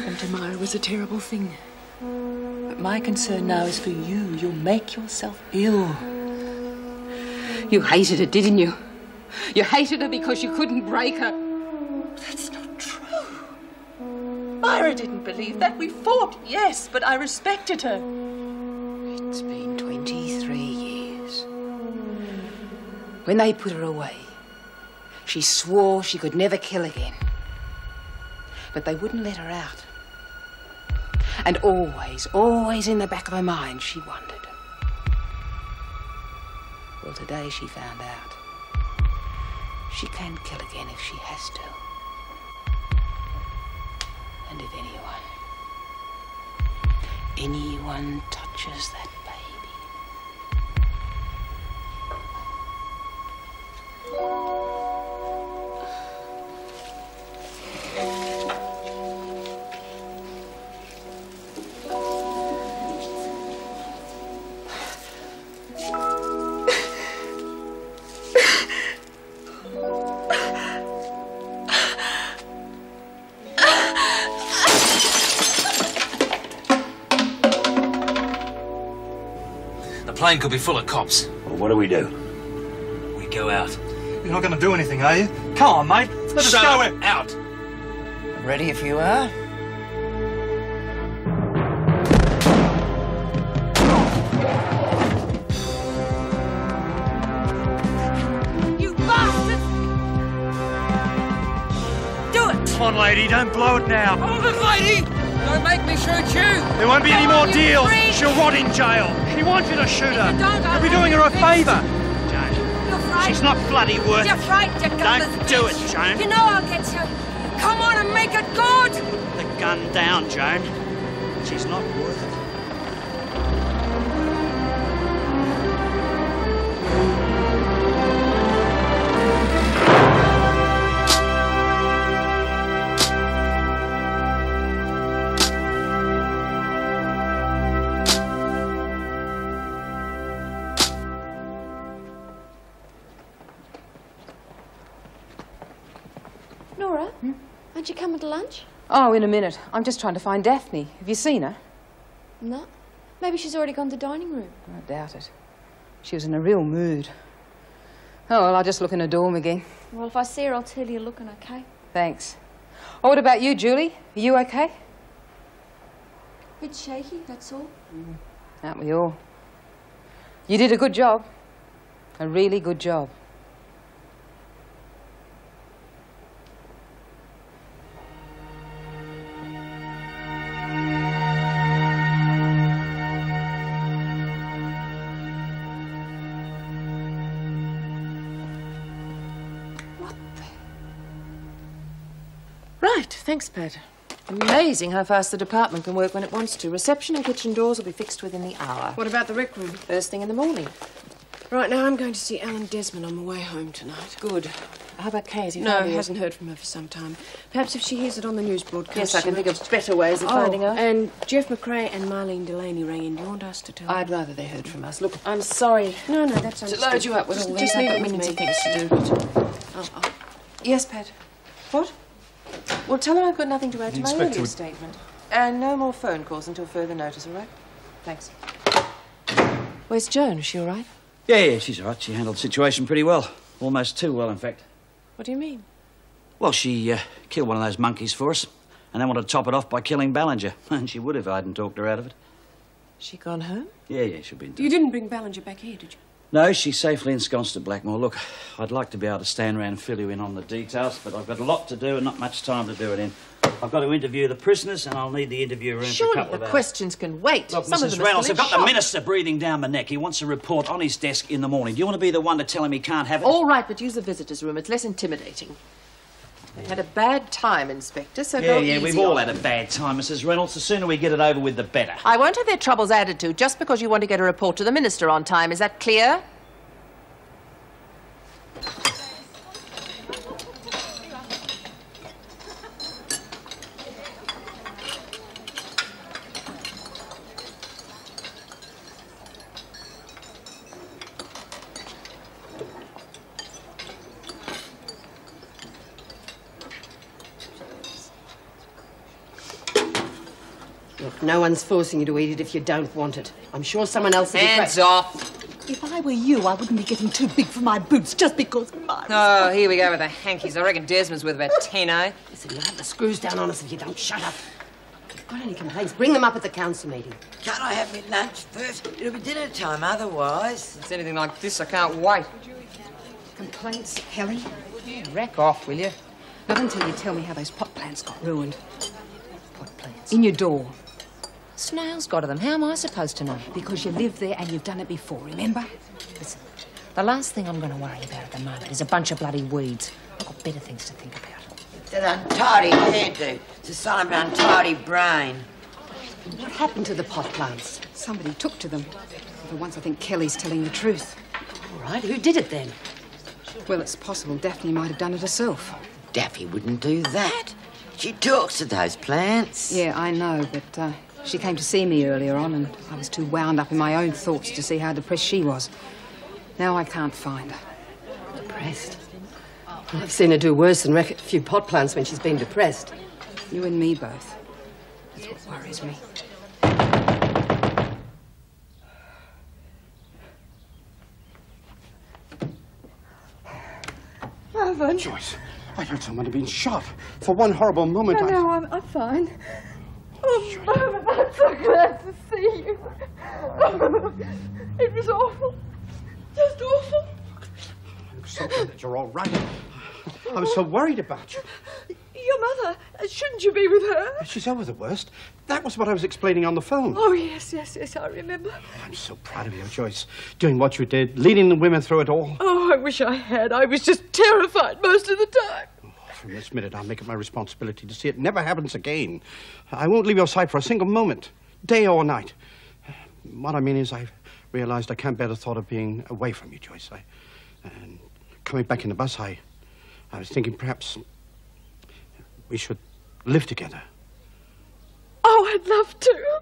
happened to Myra was a terrible thing. But my concern now is for you. You'll make yourself ill. You hated her, didn't you? You hated her because you couldn't break her. That's not true. Myra didn't believe that. We fought, yes, but I respected her. It's been 23 years. When they put her away, she swore she could never kill again. But they wouldn't let her out. And always in the back of her mind, she wondered. Well, today she found out. She can kill again if she has to. And if anyone touches that baby. The plane could be full of cops. Well, what do? We go out. You're not going to do anything, are you? Come on, mate. Let us go in. Out. Ready if you are. You bastard! Do it! Come on, lady, don't blow it now. Hold it, lady! Don't make me shoot you! There won't be any more deals. She'll rot in jail. She wants you to shoot her. You'll be doing her a favour. Joan, you're frightened. She's not bloody worth it. You're frightened, you gutless Don't do bitch. it, Joan. You know I'll get you. Come on and make it good! The gun down, Joan. She's not worth it. Nora, aren't you coming to lunch? Oh, in a minute. I'm just trying to find Daphne. Have you seen her? No. Maybe she's already gone to the dining room. I doubt it. She was in a real mood. Oh, well, I'll just look in her dorm again. Well, if I see her, I'll tell you you're looking okay. Thanks. Oh, what about you, Julie? Are you okay? Bit shaky, that's all. Aren't we all? You did a good job. A really good job. Right, thanks, Pat. Amazing how fast the department can work when it wants to. Reception and kitchen doors will be fixed within the hour. What about the rec room? First thing in the morning. Right, now I'm going to see Alan Desmond on my way home tonight. Good. How about Kay? Has he No, found you? hasn't heard from her for some time. Perhaps if she hears it on the news broadcast... Yes, I can think of better ways of finding out. And Jeff McRae and Marlene Delaney rang in. Do you want us to tell I'd rather they heard from us. Look, I'm sorry No, that's to understood. load you up with all these Just leave it millions with of me. things to do. Yes, Pat. What? Well, tell her I've got nothing to add to my Inspector earlier statement. And no more phone calls until further notice, all right? Thanks. Where's Joan? Is she all right? Yeah, she's all right. She handled the situation pretty well. Almost too well, in fact. What do you mean? Well, she killed one of those monkeys for us, and then wanted to top it off by killing Ballinger. And she would if I hadn't talked her out of it. She gone home? Yeah, she'll be in touch. You didn't bring Ballinger back here, did you? No, she's safely ensconced at Blackmore. Look, I'd like to be able to stand around and fill you in on the details, but I've got a lot to do and not much time to do it in. I've got to interview the prisoners, and I'll need the interview room for a Surely couple the of hours. questions can wait. Look, Some of Mrs. them are Reynolds, still I've in got the shock. minister breathing down my neck. He wants a report on his desk in the morning. Do you want to be the one to tell him he can't have it? All right, but use the visitors' room. It's less intimidating. They had a bad time, Inspector, so go easy we've all on had a bad time, Mrs. Reynolds. The sooner we get it over with, the better. I won't have their troubles added to just because you want to get a report to the Minister on time. Is that clear? Look, no one's forcing you to eat it if you don't want it. I'm sure someone else will be... Hands off. If I were you, I wouldn't be getting too big for my boots just because mine. Oh, here we go with the hankies. I reckon Desmond's worth about 10, eh? Listen, you'll have the screws down on us if you don't shut up. If you've got any complaints, bring them up at the council meeting. Can't I have my lunch first? It'll be dinner time otherwise. If it's anything like this, I can't wait. Complaints, Kelly? Rack off, will you? Not until you tell me how those pot plants got ruined. Pot plants. In your door. Snails got to them. How am I supposed to know? Because you live there and you've done it before, remember? Listen, the last thing I'm going to worry about at the moment is a bunch of bloody weeds. I've got better things to think about. It's an untidy hairdo. It's a sign of an untidy brain. What happened to the pot plants? Somebody took to them. For once, I think Kelly's telling the truth. All right, who did it then? Well, it's possible Daphne might have done it herself. Daffy wouldn't do that. She talks to those plants. Yeah, I know, but she came to see me earlier on and I was too wound up in my own thoughts to see how depressed she was. Now I can't find her. Depressed? Well, I've seen her do worse than wreck a few pot plants when she's been depressed. You and me both. That's what worries me. Alvin. Joyce, I heard someone had been shot. For one horrible moment, No, I'm fine. Oh, Mervyn, I'm so glad to see you. It was awful. Just awful. I'm so glad that you're all right. I was so worried about you. Your mother, shouldn't you be with her? She's over the worst. That was what I was explaining on the phone. Oh, yes, I remember. I'm so proud of you, Joyce. Doing what you did, leading the women through it all. Oh, I wish I had. I was just terrified most of the time. From this minute, I'll make it my responsibility to see it never happens again. I won't leave your side for a single moment, day or night. What I mean is I've realized I can't bear the thought of being away from you, Joyce. And coming back in the bus, I was thinking perhaps we should live together. Oh, I'd love to.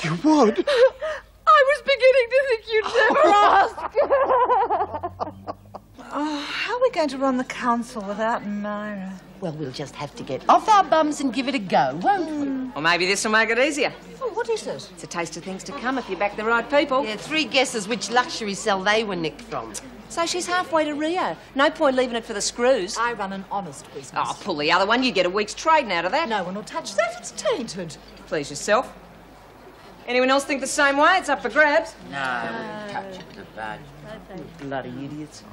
You would? I was beginning to think you'd never ask. Oh, how are we going to run the council without Myra? Well, we'll just have to get off our bums and give it a go, won't we? Or maybe this will make it easier. Oh, what is it? It's a taste of things to come if you back the right people. Yeah, 3 guesses which luxury cell they were nicked from. So she's halfway to Rio. No point leaving it for the screws. I run an honest business. Oh, pull the other one. You get a week's trading out of that. No one will touch that. It's tainted. Please yourself. Anyone else think the same way? It's up for grabs. No, I wouldn't touch it with a budge. Bloody idiots.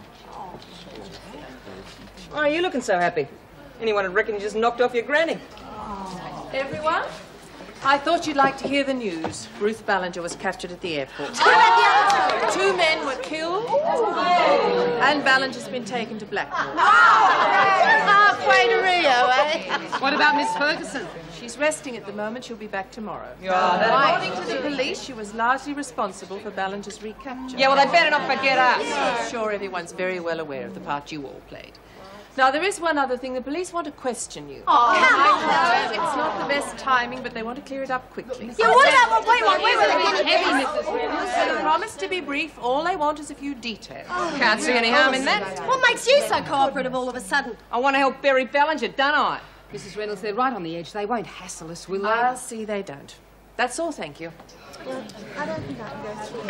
Oh, you're looking so happy. Anyone would reckon you just knocked off your granny. Everyone, I thought you'd like to hear the news. Ruth Ballinger was captured at the airport. 2 men were killed, and Ballinger's been taken to Blackpool. Halfway to Rio, eh? What about Miss Ferguson? She's resting at the moment. She'll be back tomorrow. Right. According to the police, she was largely responsible for Ballinger's recapture. Yeah, well, they better not forget us. I'm sure everyone's very well aware of the part you all played. Now, there is one other thing. The police want to question you. I know it's not the best timing, but they want to clear it up quickly. Yeah, what about what we were getting So promise to be brief. All they want is a few details. Can't see any harm in that. What makes you so cooperative all of a sudden? I want to help bury Ballinger, don't I? Mrs. Reynolds, they're right on the edge. They won't hassle us, will they? I'll see they don't. That's all, thank you. I don't think I can go through.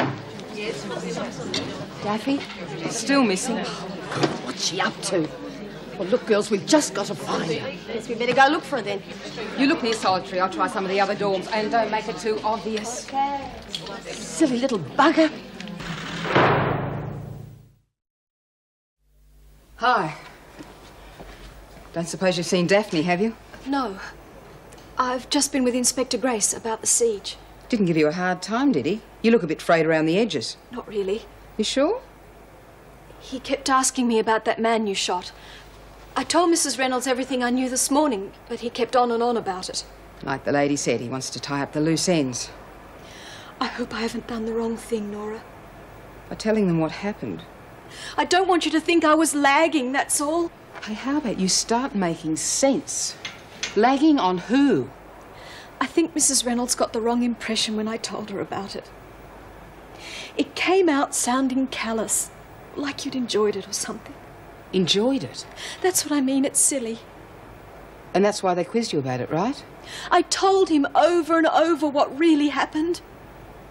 Daffy? Still missing. What's she up to? Well, look, girls, we've just got to find her. Guess we better go look for her then. You look near solitary. I'll try some of the other dorms. And don't make it too obvious. Silly little bugger. Hi. Don't suppose you've seen Daphne, have you? No. I've just been with Inspector Grace about the siege. Didn't give you a hard time, did he? You look a bit frayed around the edges. Not really. You sure? He kept asking me about that man you shot. I told Mrs. Reynolds everything I knew this morning, but he kept on and on about it. Like the lady said, he wants to tie up the loose ends. I hope I haven't done the wrong thing, Nora. By telling them what happened. I don't want you to think I was lagging, that's all. Hey, how about you start making sense? Lagging on who? I think Mrs. Reynolds got the wrong impression when I told her about it. It came out sounding callous, like you'd enjoyed it or something. Enjoyed it? That's what I mean, it's silly. And that's why they quizzed you about it, right? I told him over and over what really happened,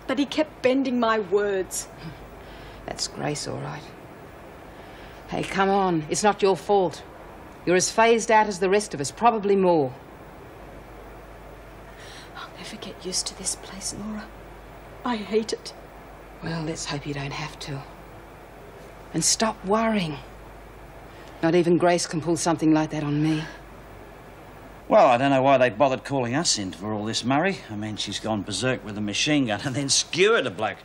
but he kept bending my words. That's Grace, all right. Hey, come on. It's not your fault. You're as phased out as the rest of us, probably more. I'll never get used to this place, Laura. I hate it. Well, let's hope you don't have to. And stop worrying. Not even Grace can pull something like that on me. Well, I don't know why they bothered calling us in for all this, Murray. I mean, she's gone berserk with a machine gun and then skewered a bloke.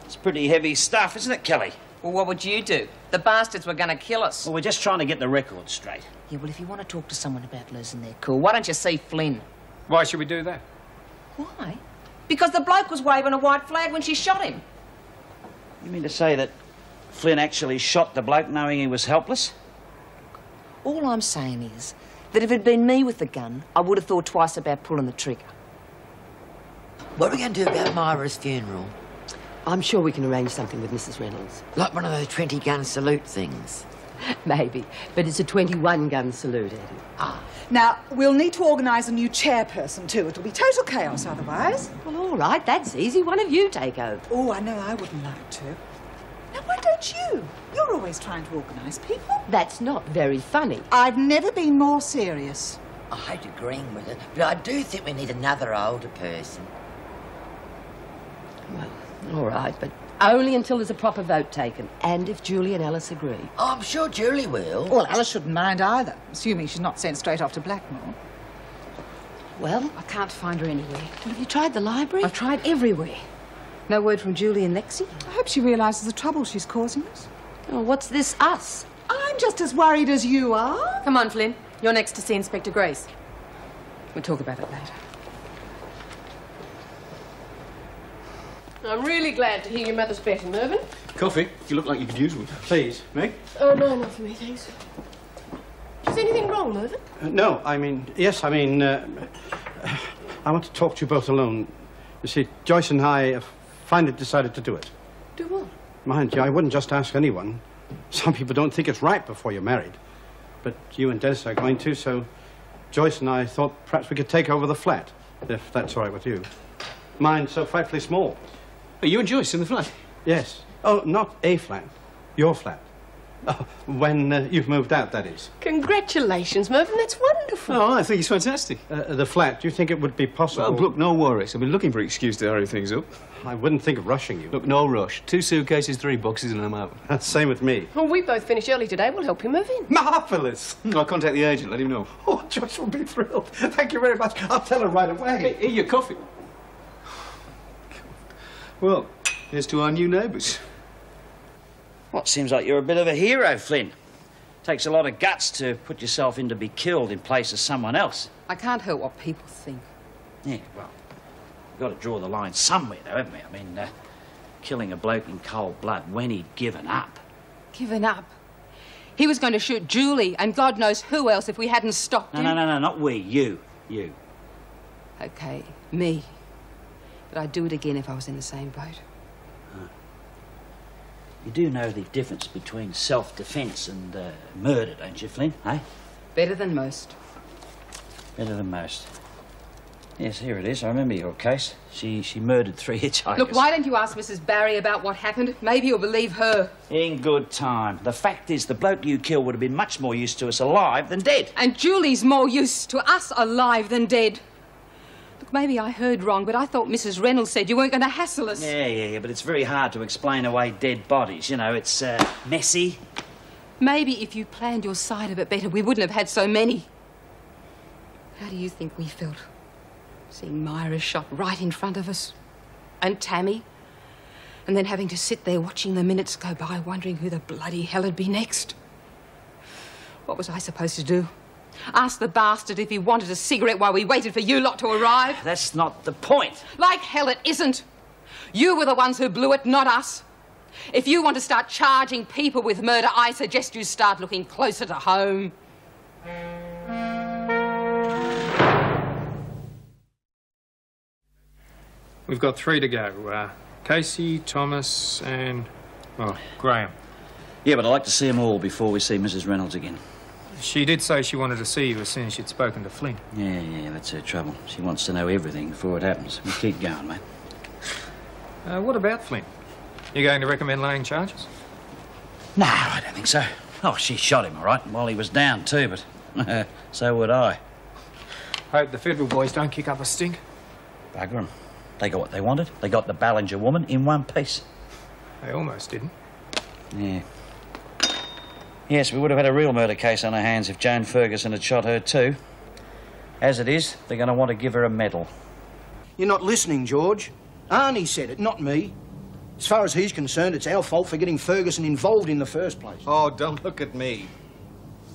It's pretty heavy stuff, isn't it, Kelly? Well, what would you do? The bastards were going to kill us. Well, we're just trying to get the record straight. Yeah, well, if you want to talk to someone about losing their cool, why don't you see Flynn? Why should we do that? Why? Because the bloke was waving a white flag when she shot him. You mean to say that Flynn actually shot the bloke knowing he was helpless? All I'm saying is that if it had been me with the gun, I would have thought twice about pulling the trigger. What are we going to do about Myra's funeral? I'm sure we can arrange something with Mrs. Reynolds. Like one of those 20-gun salute things. Maybe, but it's a 21-gun salute, Eddie. Ah. Now, we'll need to organise a new chairperson, too. It'll be total chaos otherwise. Well, all right, that's easy. One of you take over. Oh, I know I wouldn't like to. Now, why don't you? You're always trying to organise people. That's not very funny. I've never been more serious. I hate agreeing with it, but I do think we need another older person. Well, all right, but only until there's a proper vote taken, and if Julie and Alice agree. Oh, I'm sure Julie will. Well, Alice shouldn't mind either, assuming she's not sent straight off to Blackmore. Well, I can't find her anywhere. Well, have you tried the library? I've tried everywhere. No word from Julie and Lexi? I hope she realises the trouble she's causing us. Oh, what's this, us? I'm just as worried as you are. Come on, Flynn. You're next to see Inspector Grace. We'll talk about it later. I'm really glad to hear your mother's better, Mervyn. Coffee? You look like you could use one. Please, Meg? Oh, no, not for me, thanks. Is anything wrong, Mervyn? No, I mean, yes, I mean, I want to talk to you both alone. You see, Joyce and I have finally decided to do it. Do what? Mind you, I wouldn't just ask anyone. Some people don't think it's right before you're married. But you and Des are going to, so Joyce and I thought perhaps we could take over the flat, if that's all right with you. Mine's so frightfully small. Are you and Joyce in the flat? Yes. Oh, not a flat. Your flat. Oh, when you've moved out, that is. Congratulations, Mervyn. That's wonderful. Oh, I think it's fantastic. The flat, do you think it would be possible? Well, look, no worries. I've been looking for an excuse to hurry things up. I wouldn't think of rushing you. Look, no rush. 2 suitcases, 3 boxes, and I'm out. Same with me. Well, we both finished early today. We'll help you move in. Marvellous! I'll contact the agent, let him know. Oh, Joyce will be thrilled. Thank you very much. I'll tell her right away. Hey, here, your coffee. Well, here's to our new neighbours. What, seems like you're a bit of a hero, Flynn. Takes a lot of guts to put yourself in to be killed in place of someone else. I can't help what people think. Yeah, well, we've got to draw the line somewhere, though, haven't we? I mean, killing a bloke in cold blood when he'd given up. Given up? He was going to shoot Julie and God knows who else if we hadn't stopped him. No, not we. You. OK, me. But I'd do it again if I was in the same boat. You do know the difference between self-defence and murder, don't you, Flynn, eh? Better than most. Better than most. Yes, here it is. I remember your case. She murdered 3 hitchhikers. Look, why don't you ask Mrs. Barry about what happened? Maybe you'll believe her. In good time. The fact is, the bloke you killed would have been much more use to us alive than dead. And Julie's more use to us alive than dead. Look, maybe I heard wrong, but I thought Mrs. Reynolds said you weren't going to hassle us. Yeah, but it's very hard to explain away dead bodies. You know, it's messy. Maybe if you planned your side a bit better, we wouldn't have had so many. How do you think we felt? Seeing Myra shot right in front of us. And Tammy. And then having to sit there watching the minutes go by, wondering who the bloody hell would be next. What was I supposed to do? Ask the bastard if he wanted a cigarette while we waited for you lot to arrive? That's not the point. Like hell it isn't. You were the ones who blew it, not us. If you want to start charging people with murder, I suggest you start looking closer to home. We've got 3 to go. Casey, Thomas, and... oh, Graham. Yeah, but I'd like to see them all before we see Mrs. Reynolds again. She did say she wanted to see you as soon as she'd spoken to Flynn. Yeah, that's her trouble. She wants to know everything before it happens. We keep going, mate. What about Flynn? You going to recommend laying charges? No, I don't think so. Oh, she shot him, all right, while he was down too, but so would I. Hope the federal boys don't kick up a stink. Bugger them. They got what they wanted. They got the Ballinger woman in one piece. They almost didn't. Yeah. Yes, we would have had a real murder case on our hands if Joan Ferguson had shot her too. As it is, they're going to want to give her a medal. You're not listening, George. Arnie said it, not me. As far as he's concerned, it's our fault for getting Ferguson involved in the first place. Oh, don't look at me.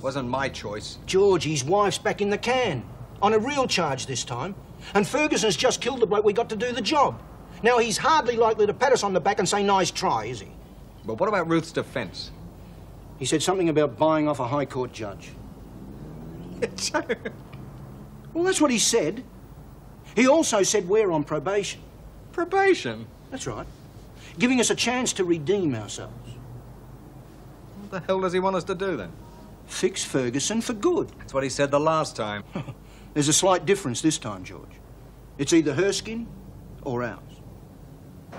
Wasn't my choice. George, his wife's back in the can. On a real charge this time. And Ferguson's just killed the bloke we got to do the job. Now, he's hardly likely to pat us on the back and say, nice try, is he? But what about Ruth's defence? He said something about buying off a High Court judge. Well, that's what he said. He also said we're on probation. Probation? That's right. Giving us a chance to redeem ourselves. What the hell does he want us to do, then? Fix Ferguson for good. That's what he said the last time. There's a slight difference this time, George. It's either her skin or ours.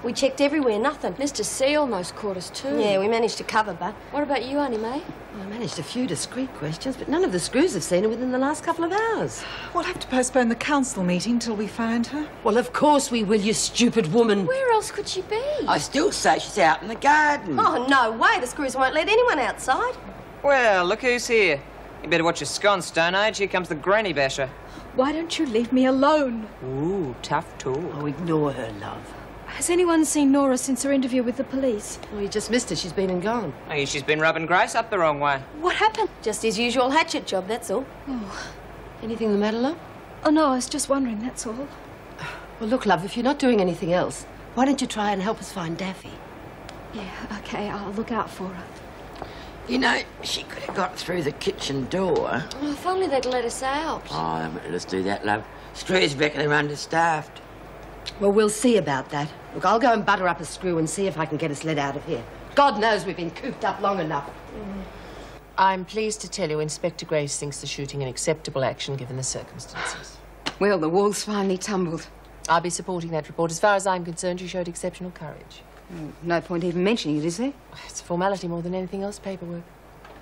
We checked everywhere, nothing. Mr. C almost caught us too. Yeah, we managed to cover, but what about you, Annie Mae? I managed a few discreet questions, but none of the screws have seen her within the last couple of hours. We'll have to postpone the council meeting till we find her. Well, of course we will, you stupid woman. Where else could she be? I still say she's out in the garden. Oh, no way. The screws won't let anyone outside. Well, look who's here. You better watch your scones, Stone Age. Here comes the granny basher. Why don't you leave me alone? Ooh, tough talk. Oh, ignore her, love. Has anyone seen Nora since her interview with the police? Oh, you just missed her. She's been and gone. Hey, she's been rubbing Grace up the wrong way. What happened? Just his usual hatchet job, that's all. Oh, anything the matter, love? Oh, no, I was just wondering, that's all. Well, look, love, if you're not doing anything else, why don't you try and help us find Daffy? Yeah, OK, I'll look out for her. You know, she could have got through the kitchen door. Oh, if only they'd let us out. Oh, they won't let us do that, love. Screws reckon they're understaffed. Well, we'll see about that. Look, I'll go and butter up a screw and see if I can get us let out of here. God knows we've been cooped up long enough. I'm pleased to tell you Inspector Grace thinks the shooting an acceptable action given the circumstances. Well, the wall's finally tumbled. I'll be supporting that report. As far as I'm concerned, you showed exceptional courage. No point even mentioning it, is there? It's a formality more than anything else, paperwork.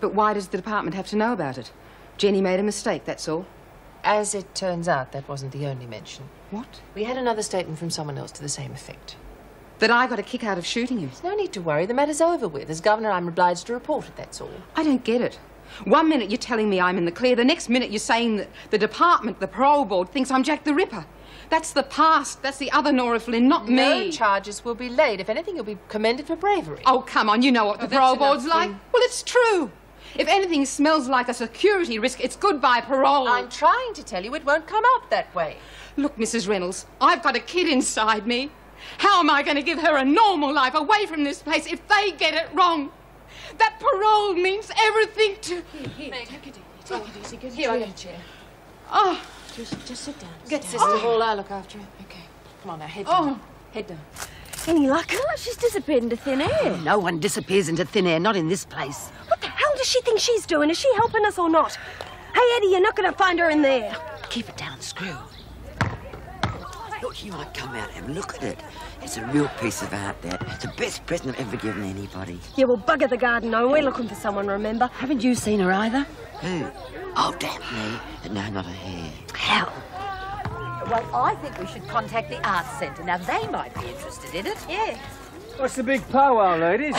But why does the department have to know about it? Jenny made a mistake, that's all. As it turns out, that wasn't the only mention. What? We had another statement from someone else to the same effect. That I got a kick out of shooting you? There's no need to worry. The matter's over with. As governor, I'm obliged to report it, that's all. I don't get it. 1 minute you're telling me I'm in the clear, the next minute you're saying that the department, the parole board, thinks I'm Jack the Ripper. That's the past. That's the other Nora Flynn, not me. No charges will be laid. If anything, you'll be commended for bravery. Oh, come on. You know what the parole board's like. Well, it's true. If anything smells like a security risk, it's goodbye parole. I'm trying to tell you it won't come out that way. Look, Mrs. Reynolds, I've got a kid inside me. How am I going to give her a normal life away from this place if they get it wrong? That parole means everything to... Here, take it easy. Get Here, into a chair. Oh. Just sit down. Get Sister down. Hall, I'll look after you. Okay. Come on now, head down. Head down. Any luck? She's disappeared into thin air. No one disappears into thin air, not in this place. What the hell does she think she's doing? Is she helping us or not? Hey, Eddie, you're not going to find her in there. Keep it down, Screw. Look, you might come out and look at it. It's a real piece of art, that. It's the best present I've ever given anybody. Yeah, well, bugger the garden, no. We're looking for someone, remember? Haven't you seen her either? Who? Oh, damn me. No, not a hair. How? Well, I think we should contact the Arts Centre. Now, they might be interested in it. Yeah. What's the big powwow, ladies?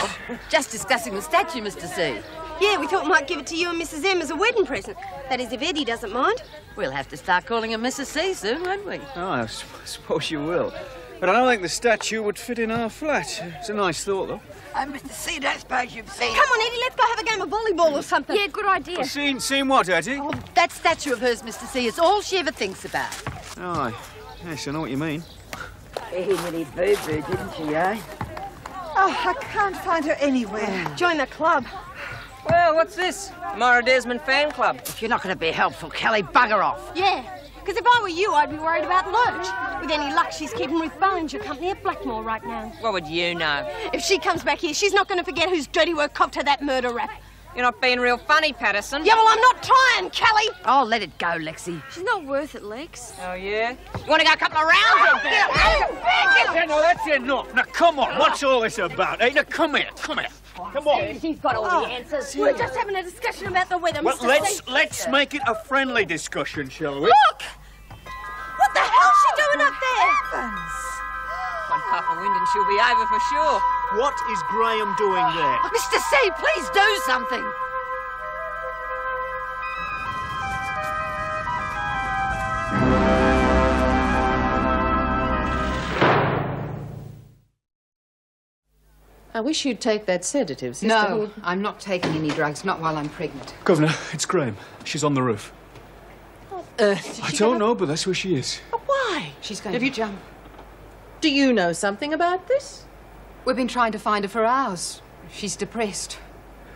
Just discussing the statue, Mr. C. Yeah, we thought we might give it to you and Mrs. M as a wedding present. That is, if Eddie doesn't mind. We'll have to start calling her Mrs. C soon, won't we? Oh, I suppose you will. But I don't think the statue would fit in our flat. It's a nice thought, though. Mr. C, don't suppose you've seen... Come on, Eddie, let's go have a game of volleyball or something. Yeah, good idea. Seen what, Eddie? Oh, that statue of hers, Mr. C, is all she ever thinks about. Oh, yes, I know what you mean. He nearly boo-boo, didn't she, eh? Oh, I can't find her anywhere. Join the club. Well, what's this? Mara Desmond fan club. If you're not going to be helpful, Kelly, bugger off. Yeah, because if I were you, I'd be worried about Lurch. With any luck, she's keeping Ruth Ballinger company at Blackmore right now. What would you know? If she comes back here, she's not going to forget whose dirty work copped her that murder rap. You're not being real funny, Patterson. Yeah, well, I'm not trying, Kelly. Oh, let it go, Lexi. She's not worth it, Lex. Oh, yeah? You want to go a couple of rounds? Yeah, no, that's enough. Now, come on. What's all this about? Hey, now, come here. Come here. Come on. She's got all the answers. We're just having a discussion about the weather, Well, Mr. let's make it a friendly discussion, shall we? Look! What the hell's she doing up there? One puff of wind and she'll be over for sure. What is Graham doing there? Mr. C, please do something. I wish you'd take that sedative, Sister No, Hood. I'm not taking any drugs, not while I'm pregnant. Governor, it's Graham. She's on the roof. I don't know, but that's where she is. Why? She's going Have to you- jump. Do you know something about this? We've been trying to find her for hours. She's depressed.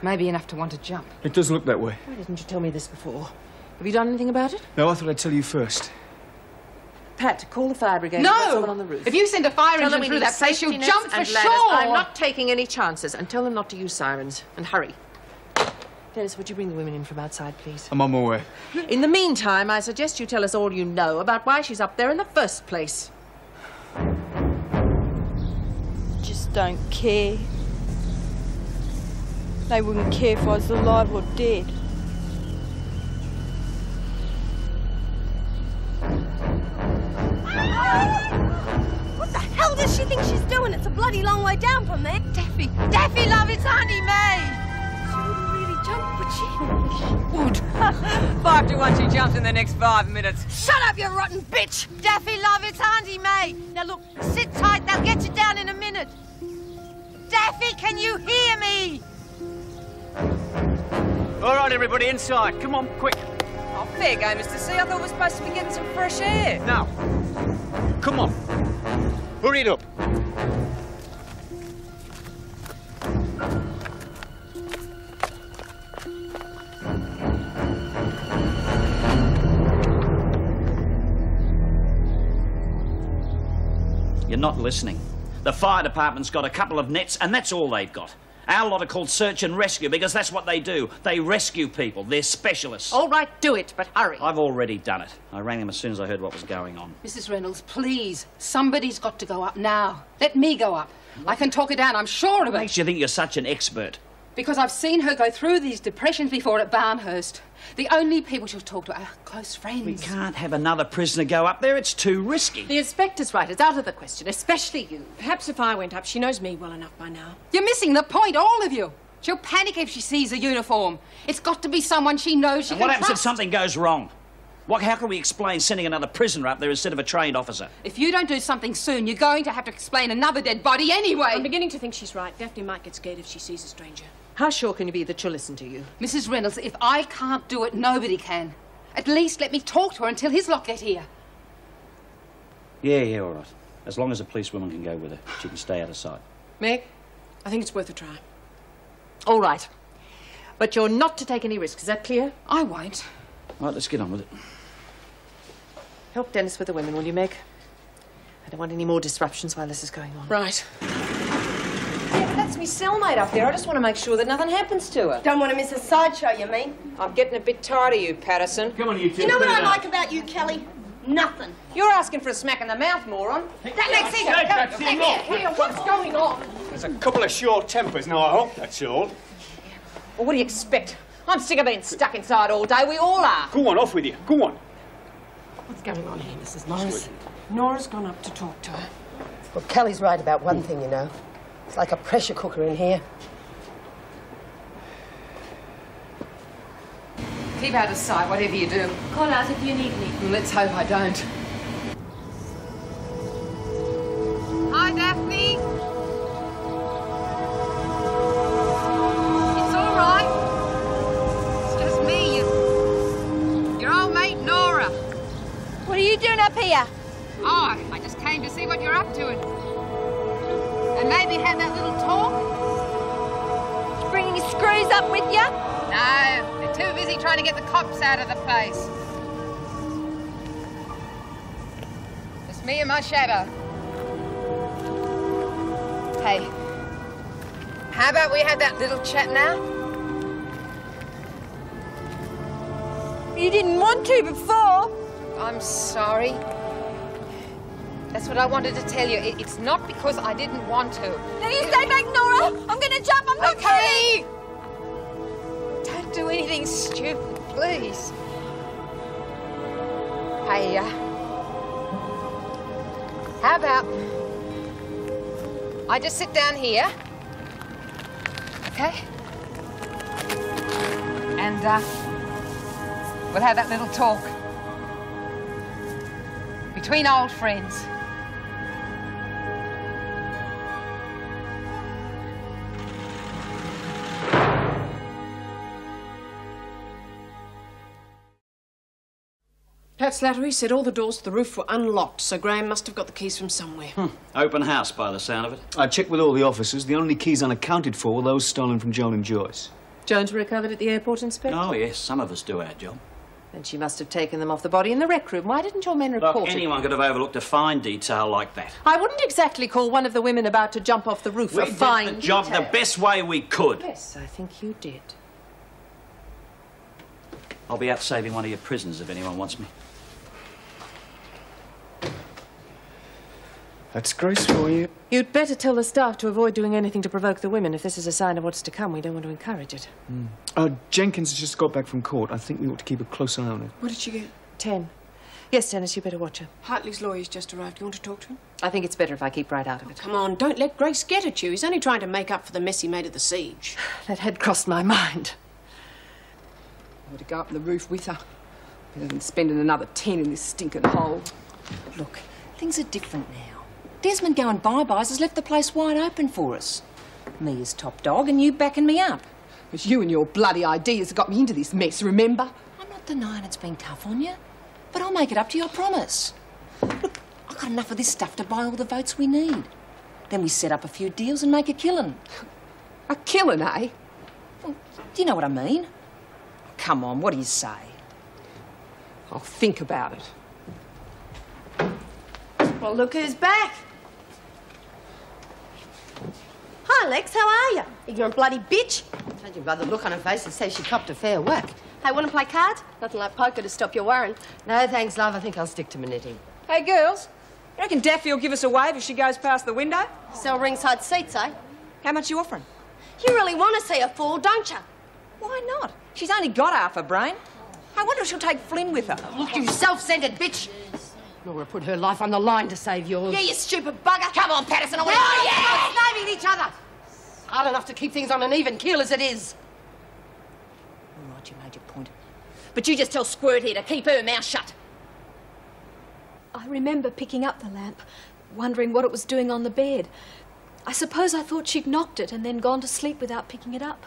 Maybe enough to want to jump. It does look that way. Why didn't you tell me this before? Have you done anything about it? No, I thought I'd tell you first. Pat, call the fire brigade. We've got someone on the No! roof. If you send a fire Tell them engine we through need that place, she'll safety jump nets for and ladders. sure. I'm not taking any chances. And tell them not to use sirens. And hurry. Dennis, would you bring the women in from outside, please? I'm on my way. In the meantime, I suggest you tell us all you know about why she's up there in the first place. Just don't care. They wouldn't care if I was alive or dead. What the hell does she think she's doing? It's a bloody long way down from there. Daffy! Daffy, love, it's Auntie May! She wouldn't really jump, would she? Would. 5 to 1 she jumps in the next 5 minutes. Shut up, you rotten bitch! Daffy, love, it's Auntie May! Now look, sit tight, they'll get you down in a minute. Daffy, can you hear me? All right, everybody, inside. Come on, quick. Oh, fair go, Mr. C. I thought we were supposed to be getting some fresh air. Now, come on. Hurry it up. You're not listening. The fire department's got a couple of nets, and that's all they've got. Our lot are called search and rescue because that's what they do. They rescue people. They're specialists. All right, do it, but hurry. I've already done it. I rang them as soon as I heard what was going on. Mrs. Reynolds, please. Somebody's got to go up now. Let me go up. I can talk her down, I'm sure of What it. makes you think you're such an expert? Because I've seen her go through these depressions before at Barnhurst. The only people she'll talk to are close friends. We can't have another prisoner go up there. It's too risky. The inspector's right. It's out of the question, especially you. Perhaps if I went up, she knows me well enough by now. You're missing the point, all of you. She'll panic if she sees a uniform. It's got to be someone she knows she And can what happens if trust. something goes wrong? How can we explain sending another prisoner up there instead of a trained officer? If you don't do something soon, you're going to have to explain another dead body anyway. I'm beginning to think she's right. Daphne might get scared if she sees a stranger. How sure can you be that she'll listen to you? Mrs. Reynolds, if I can't do it, nobody can. At least let me talk to her until his lot get here. Yeah, all right. As long as a policewoman can go with her, she can stay out of sight. Meg, I think it's worth a try. All right. But you're not to take any risks. Is that clear? I won't. All right, let's get on with it. Help Dennis with the women, will you, Meg? I don't want any more disruptions while this is going on. Right. Yeah, that's me cellmate up there. I just want to make sure that nothing happens to her. Don't want to miss a sideshow, you mean? I'm getting a bit tired of you, Patterson. Come on, you two. You know what put I it like on. about you, Kelly? Nothing. You're asking for a smack in the mouth, moron. That's enough. Here, what's going on? There's a couple of short tempers now, I hope, that's all. Well, what do you expect? I'm sick of being stuck inside all day. We all are. Go on, off with you. Go on. What's going on here, Mrs. Norris? Nora's gone up to talk to her. Well, Kelly's right about one thing, you know. It's like a pressure cooker in here. Keep out of sight, whatever you do. Call out if you need me. Let's hope I don't. Hi, Daphne. It's all right. It's just me, your old mate Nora. What are you doing up here? Oh, I just came to see what you're up to and maybe have that little talk. Bringing screws up with you? No, they're too busy trying to get the cops out of the place. Just me and my shadow. Hey, how about we have that little chat now? You didn't want to before. I'm sorry. That's what I wanted to tell you. It's not because I didn't want to. Now you stay back, Nora. I'm going to jump. I'm not Okay. Don't do anything stupid, please. Hey, how about I just sit down here, okay? And, we'll have that little talk between old friends. Pat Slattery said all the doors to the roof were unlocked, so Graham must have got the keys from somewhere. Open house by the sound of it. I checked with all the officers. The only keys unaccounted for were those stolen from Joan and Joyce. Jones were recovered at the airport, Inspector? Oh, yes, some of us do our job. And she must have taken them off the body in the rec room. Why didn't your men report Look, it? anyone could have overlooked a fine detail like that. I wouldn't exactly call one of the women about to jump off the roof a fine did the job detail. the best way we could. Yes, I think you did. I'll be out saving one of your prisoners if anyone wants me. That's Grace for you. You'd better tell the staff to avoid doing anything to provoke the women. If this is a sign of what's to come, we don't want to encourage it. Jenkins has just got back from court. I think we ought to keep a close eye on her. What did she get? 10. Yes, Dennis, you better watch her. Hartley's lawyer's just arrived. You want to talk to him? I think it's better if I keep right out of it. Come on, don't let Grace get at you. He's only trying to make up for the mess he made at the siege. That had crossed my mind. I ought to go up on the roof with her. Better than spending another 10 in this stinking hole. Look, things are different now. Desmond going bye-byes has left the place wide open for us. Me as top dog and you backing me up. It's you and your bloody ideas that got me into this mess, remember? I'm not denying it's been tough on you, but I'll make it up to your promise. Look, I've got enough of this stuff to buy all the votes we need. Then we set up a few deals and make a killing. A killing, eh? Well, do you know what I mean? Come on, what do you say? I'll think about it. Well, look who's back. Hi, Lex, how are you? Ignorant bloody bitch. Judging by the look on her face, it says she copped a fair whack. Hey, want to play cards? Nothing like poker to stop your worrying. No, thanks, love. I think I'll stick to my knitting. Hey, girls, you reckon Daffy will give us a wave if she goes past the window? Sell ringside seats, eh? How much are you offering? You really want to see her fall, don't you? Why not? She's only got half a brain. I wonder if she'll take Flynn with her. Look, you self-centered bitch! Nora put her life on the line to save yours. Yeah, you stupid bugger. Come on, Patterson, I want to... Sniping each other! Hard enough to keep things on an even keel as it is. All right, you made your point. But you just tell Squirt here to keep her mouth shut. I remember picking up the lamp, wondering what it was doing on the bed. I suppose I thought she'd knocked it and then gone to sleep without picking it up.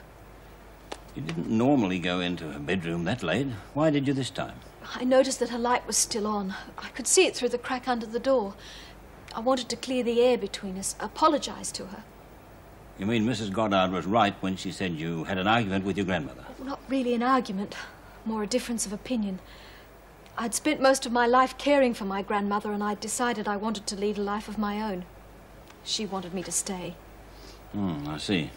You didn't normally go into her bedroom that late. Why did you this time? I noticed that her light was still on. I could see it through the crack under the door. I wanted to clear the air between us, apologise to her. You mean Mrs. Goddard was right when she said you had an argument with your grandmother? Not really an argument, more a difference of opinion. I'd spent most of my life caring for my grandmother and I'd decided I wanted to lead a life of my own. She wanted me to stay. I see.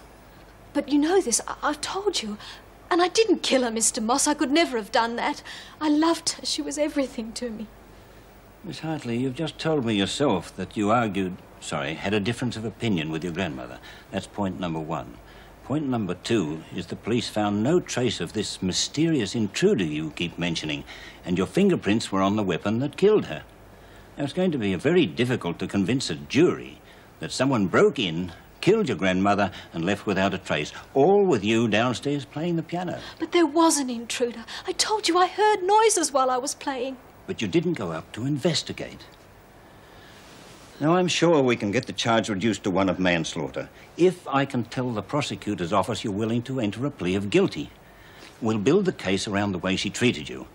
But you know this, I've told you. And I didn't kill her, Mr. Moss. I could never have done that. I loved her. She was everything to me. Miss Hartley, you've just told me yourself that you had a difference of opinion with your grandmother. That's point number one. Point number two is the police found no trace of this mysterious intruder you keep mentioning, and your fingerprints were on the weapon that killed her. Now, it's going to be very difficult to convince a jury that someone broke in, killed your grandmother and left without a trace, all with you downstairs playing the piano. But there was an intruder. I told you I heard noises while I was playing. But you didn't go up to investigate. Now, I'm sure we can get the charge reduced to one of manslaughter if I can tell the prosecutor's office you're willing to enter a plea of guilty. We'll build the case around the way she treated you,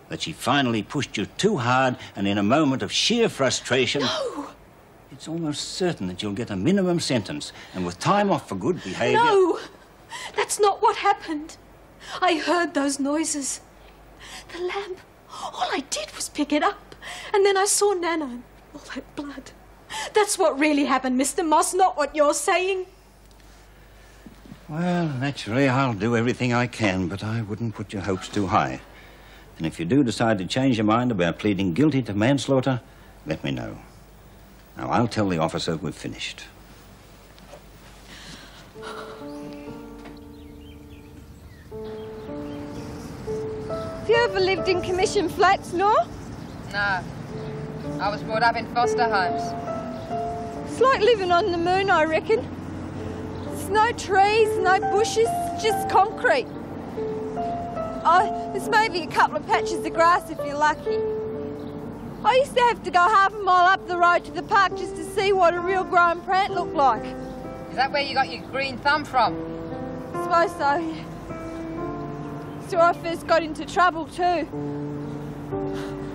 that she finally pushed you too hard and in a moment of sheer frustration... No! It's almost certain that you'll get a minimum sentence, and with time off for good behaviour... No! That's not what happened. I heard those noises. The lamp. All I did was pick it up. And then I saw Nana and all that blood. That's what really happened, Mr. Moss, not what you're saying. Well, naturally, I'll do everything I can, but I wouldn't put your hopes too high. And if you do decide to change your mind about pleading guilty to manslaughter, let me know. Now, I'll tell the officer we've finished. Have you ever lived in commission flats, Nor? No. I was brought up in foster homes. It's like living on the moon, I reckon. There's no trees, no bushes, just concrete. Oh, there's maybe a couple of patches of grass if you're lucky. I used to have to go half a mile up the road to the park just to see what a real grown plant looked like. Is that where you got your green thumb from? I suppose so, yeah. So I first got into trouble too.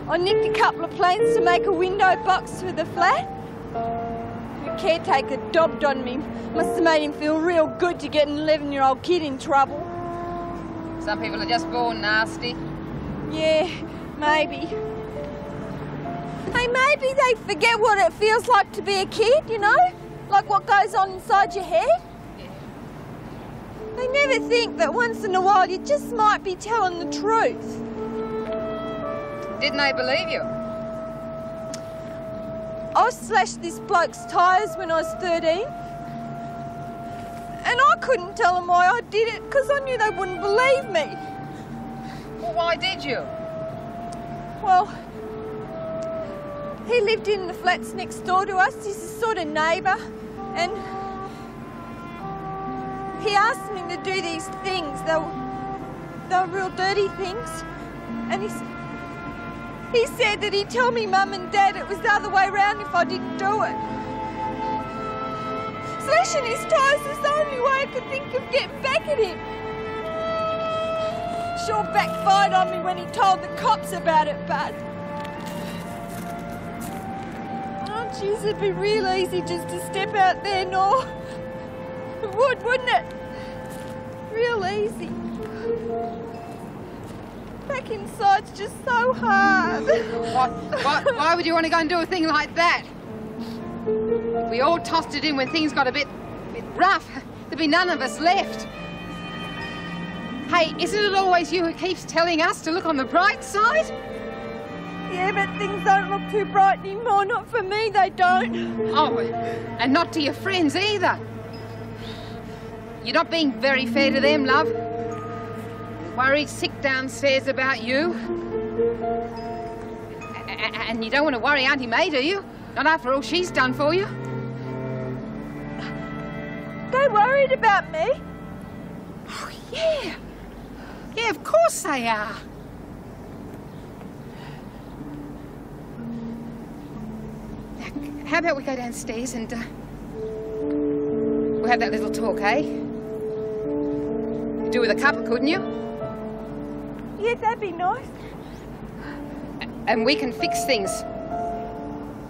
I nicked a couple of plants to make a window box for the flat. The caretaker dobbed on me. Must have made him feel real good to get an 11-year-old kid in trouble. Some people are just born nasty. Yeah, maybe. Hey, maybe they forget what it feels like to be a kid, you know? Like what goes on inside your head. Yeah. They never think that once in a while you just might be telling the truth. Didn't they believe you? I slashed this bloke's tyres when I was 13. And I couldn't tell them why I did it because I knew they wouldn't believe me. Well, why did you? Well, he lived in the flats next door to us. He's a sort of neighbour. And he asked me to do these things. They were real dirty things. And he said that he'd tell me Mum and Dad it was the other way round if I didn't do it. Slashing his tyres is the only way I could think of getting back at him. Sure backfired on me when he told the cops about it, but... Oh, jeez, it'd be real easy just to step out there, Nor. It would, wouldn't it? Real easy. Back inside's just so hard. Why would you want to go and do a thing like that? We all tossed it in when things got a bit rough. There'd be none of us left. Hey, isn't it always you who keeps telling us to look on the bright side? Yeah, but things don't look too bright anymore. Not for me, they don't. Oh, and not to your friends either. You're not being very fair to them, love. Worried sick downstairs about you. And you don't want to worry Auntie May, do you? Not after all she's done for you. They worried about me? Oh, yeah. Yeah, of course they are. Now, how about we go downstairs and we'll have that little talk, eh? You'd do with a cuppa, couldn't you? Yeah, that'd be nice. And we can fix things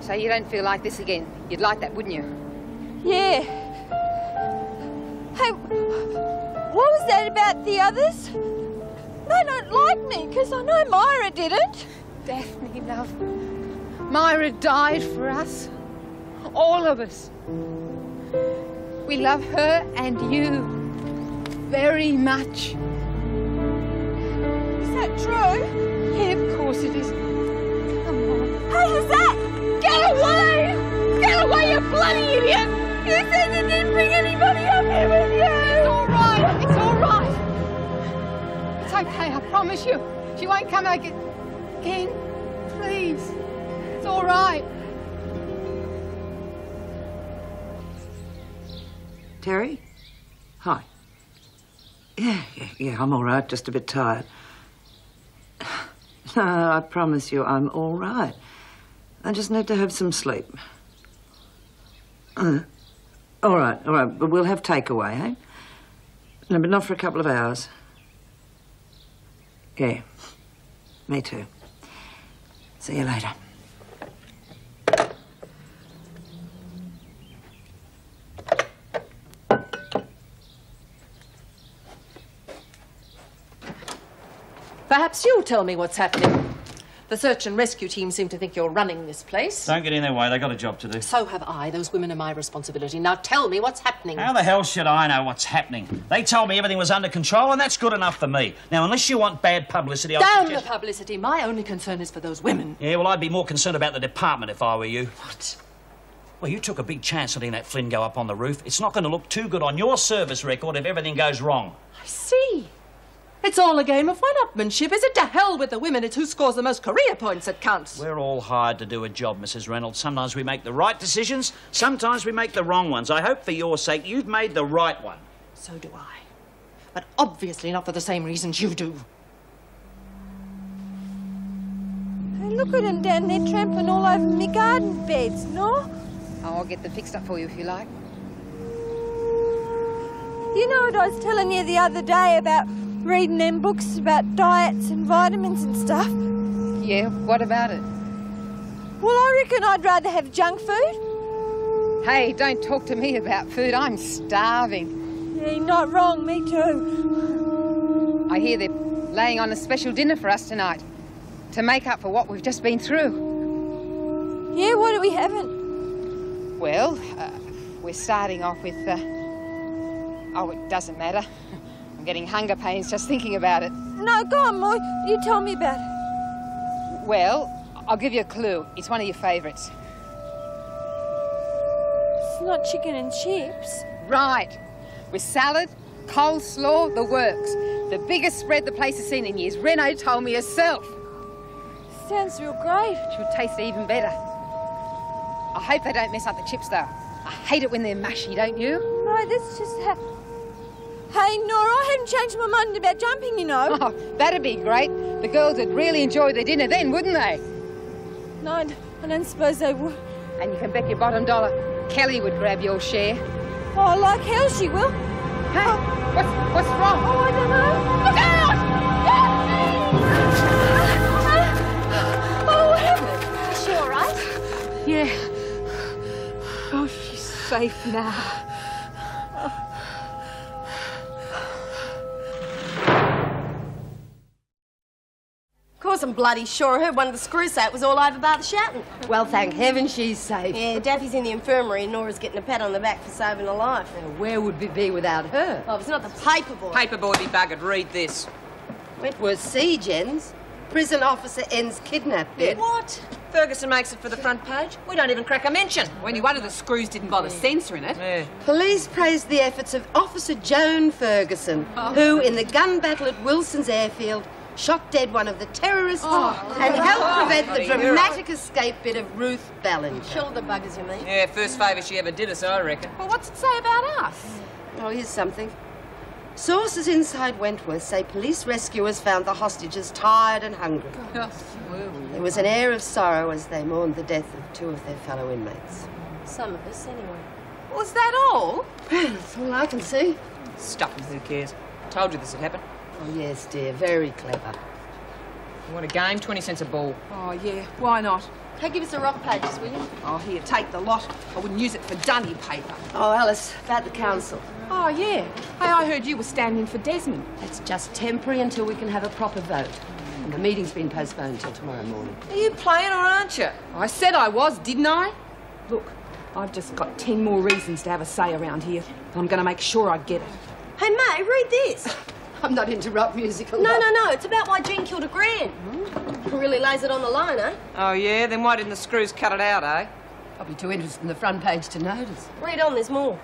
so you don't feel like this again. You'd like that, wouldn't you? Yeah. Hey, what was that about the others? They don't like me because I know Myra didn't. Daphne, love. Myra died for us. All of us. We love her and you very much. Is that true? Yeah, of course it is. Come on. Hey, who's that? Get away! Get away, you bloody idiot! You said you didn't bring anybody up here with you! It's all right. It's all right. It's okay, I promise you. She won't come back again. Please. It's all right. Terry? Hi. Yeah, I'm all right, just a bit tired. No, I promise you I'm all right. I just need to have some sleep. All right, but we'll have takeaway, eh? No, but not for a couple of hours. Yeah, me too. See you later. Perhaps you'll tell me what's happening. The search and rescue team seem to think you're running this place. Don't get in their way. They've got a job to do. So have I. Those women are my responsibility. Now tell me what's happening. How the hell should I know what's happening? They told me everything was under control, and that's good enough for me. Now, unless you want bad publicity, Damn the publicity. My only concern is for those women. Yeah, well, I'd be more concerned about the department if I were you. What? Well, you took a big chance letting that Flynn go up on the roof. It's not going to look too good on your service record if everything goes wrong. I see. It's all a game of one-upmanship, is it? To hell with the women. It's who scores the most career points that counts. We're all hired to do a job, Mrs. Reynolds. Sometimes we make the right decisions, sometimes we make the wrong ones. I hope for your sake you've made the right one. So do I. But obviously not for the same reasons you do. Hey, look at them down there trampling all over my garden beds, no? Oh, I'll get them fixed up for you if you like. You know what I was telling you the other day about reading them books about diets and vitamins and stuff? Yeah, what about it? Well, I reckon I'd rather have junk food. Hey, don't talk to me about food. I'm starving. Yeah, you're not wrong. Me too. I hear they're laying on a special dinner for us tonight to make up for what we've just been through. Yeah, what are we having? Well, we're starting off with... Oh, it doesn't matter. I'm getting hunger pains just thinking about it. No, go on, Moy. You tell me about it. Well, I'll give you a clue. It's one of your favourites. It's not chicken and chips. Right. With salad, coleslaw, the works. The biggest spread the place has seen in years. Reno told me herself. Sounds real great. Should taste even better. I hope they don't mess up the chips, though. I hate it when they're mushy, don't you? No, that's just how... Hey, Nora, I hadn't changed my mind about jumping, you know. Oh, that'd be great. The girls would really enjoy their dinner then, wouldn't they? No, I don't suppose they would. And you can bet your bottom dollar Kelly would grab your share. Oh, like hell she will. Hey, what's wrong? Oh, I don't know. Look out! Oh, what happened? Is she all right? Yeah. Oh, she's safe now. Of course I'm bloody sure I heard one of the screw set was all over by the shouting. Well, thank heaven she's safe. Yeah, Daffy's in the infirmary and Nora's getting a pat on the back for saving a life. Now, where would we be without her? Oh, it's not the paperboy. Paperboy be buggered. Read this. Wentworth siege ends. Prison officer ends kidnap bid. What? Ferguson makes it for the front page. We don't even crack a mention. Only one of the screws didn't bother censoring it. Yeah. Police praised the efforts of Officer Joan Ferguson, who, in the gun battle at Wilson's airfield, shot dead one of the terrorists and helped prevent the dramatic escape bit of Ruth Ballinger. Killed the buggers, you mean? Yeah, first favour she ever did us, I reckon. Well, what's it say about us? Oh, here's something. Sources inside Wentworth say police rescuers found the hostages tired and hungry. There was an air of sorrow as they mourned the death of two of their fellow inmates. Some of us, anyway. Was that all? That's all I can see. Stuff 'em, who cares? Told you this would happen. Oh, yes, dear, very clever. You want a game? 20 cents a ball. Oh, yeah, why not? Hey, give us the rock pages, will you? Oh, here, take the lot. I wouldn't use it for dunny paper. Oh, Alice, about the council. Oh, yeah. Hey, I heard you were standing for Desmond. That's just temporary until we can have a proper vote. And the meeting's been postponed till tomorrow morning. Are you playing or aren't you? I said I was, didn't I? Look, I've just got 10 more reasons to have a say around here. And I'm going to make sure I get it. Hey, May, read this. I'm not into rock musical. No. It's about why Jean killed a Gran. Really lays it on the line, eh? Oh, yeah? Then why didn't the screws cut it out, eh? Probably too interested in the front page to notice. Read on, there's more.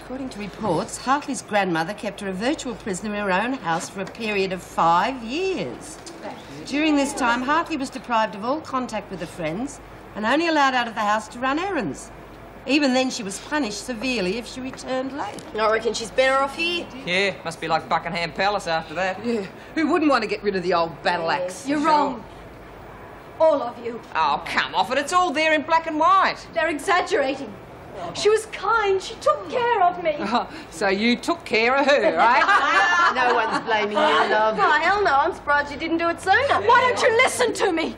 According to reports, Hartley's grandmother kept her a virtual prisoner in her own house for a period of 5 years. During this time, Hartley was deprived of all contact with her friends and only allowed out of the house to run errands. Even then, she was punished severely if she returned late. I reckon she's better off here. Yeah, must be like Buckingham Palace after that. Yeah, who wouldn't want to get rid of the old battle axe? You're wrong. All of you. Oh, come off it. It's all there in black and white. They're exaggerating. She was kind. She took care of me. Oh, so you took care of her, right? No one's blaming you, love. Oh, hell no. I'm surprised you didn't do it sooner. Why don't you listen to me?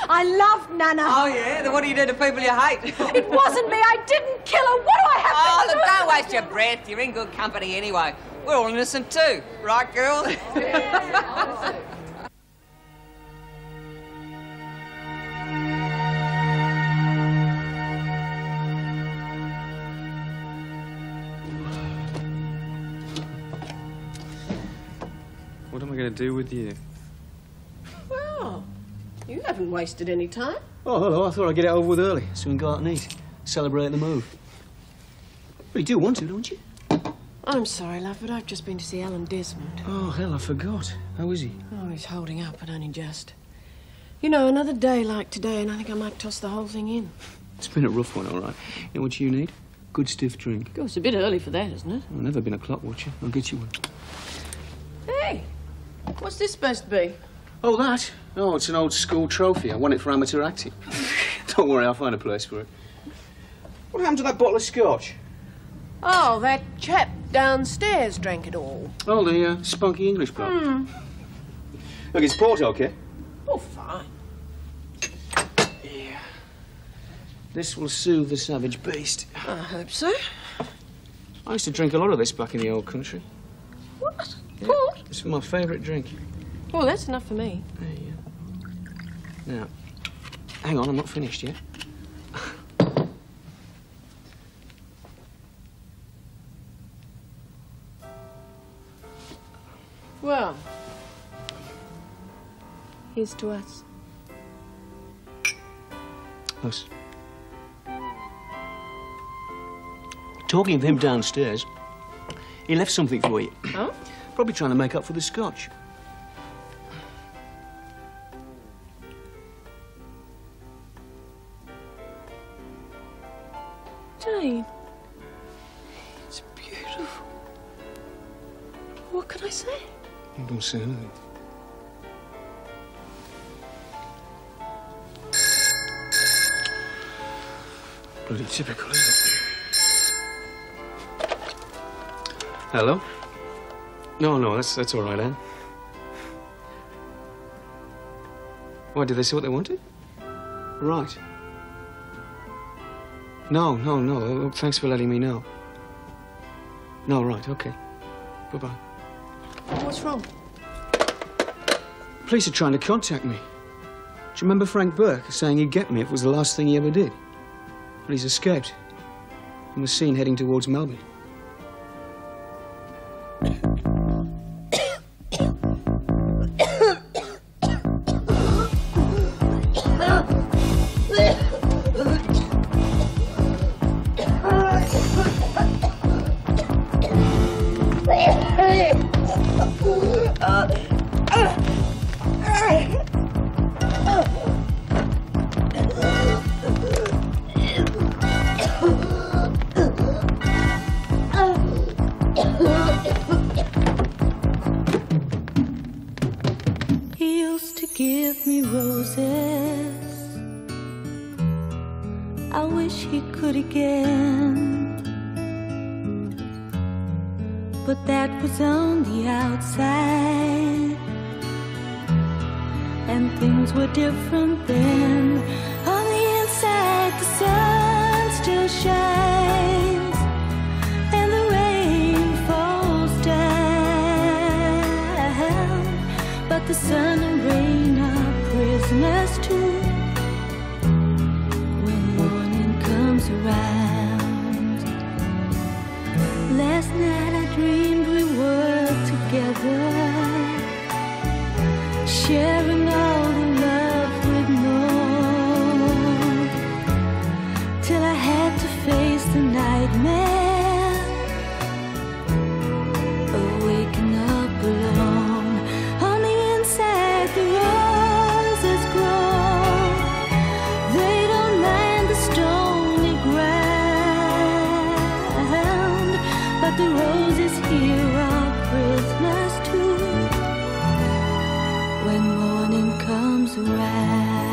I love Nana. Oh, yeah? Then what do you do to people you hate? It wasn't me. I didn't kill her. What do I have Oh, to do? look, don't waste your breath. You're in good company anyway. We're all innocent too. Right, girls? going to do with you? Well, you haven't wasted any time. Oh, hello. I thought I'd get it over with early so we can go out and eat. Celebrate the move. Well, you do want to, don't you? I'm sorry, love, but I've just been to see Alan Desmond. Oh, hell, I forgot. How is he? Oh, he's holding up, but only just. You know, another day like today, and I think I might toss the whole thing in. It's been a rough one, all right. You know what you need? Good stiff drink. Oh, it's a bit early for that, isn't it? I've never been a clock watcher. I'll get you one. Hey, what's this supposed to be? Oh, that? Oh, it's an old school trophy. I won it for amateur acting. Don't worry, I'll find a place for it. What happened to that bottle of scotch? Oh, that chap downstairs drank it all. Oh, the spunky English bloke. Look, is port okay? Oh, fine. Yeah. This will soothe the savage beast. I hope so. I used to drink a lot of this back in the old country. What? Yeah. Port? It's my favourite drink. Well, that's enough for me. Now, hang on, I'm not finished yet. Well, here's to us. Us. Talking of him downstairs, he left something for you. Oh? Probably trying to make up for the scotch. Jane, it's beautiful. What can I say? You don't say anything. Bloody typical, isn't it? Hello? No, that's all right, Anne. Why, did they say what they wanted? Right. No. Oh, thanks for letting me know. No, right, okay. Bye-bye. What's wrong? Police are trying to contact me. Do you remember Frank Burke saying he'd get me if it was the last thing he ever did? But he's escaped and was seen heading towards Melbourne. He used to give me roses. I wish he could again, but that was on the outside, and things were different then. On the inside, the sun still shines, and the rain falls down, but the sun and rain are prisoners too when morning comes around. Last night I dreamed we were together, sharing all the love we'd known, till I had to face the nightmare of waking up alone. On the inside, the roses grow. They don't mind the stony ground, but the roses here are prisoners too when morning comes around.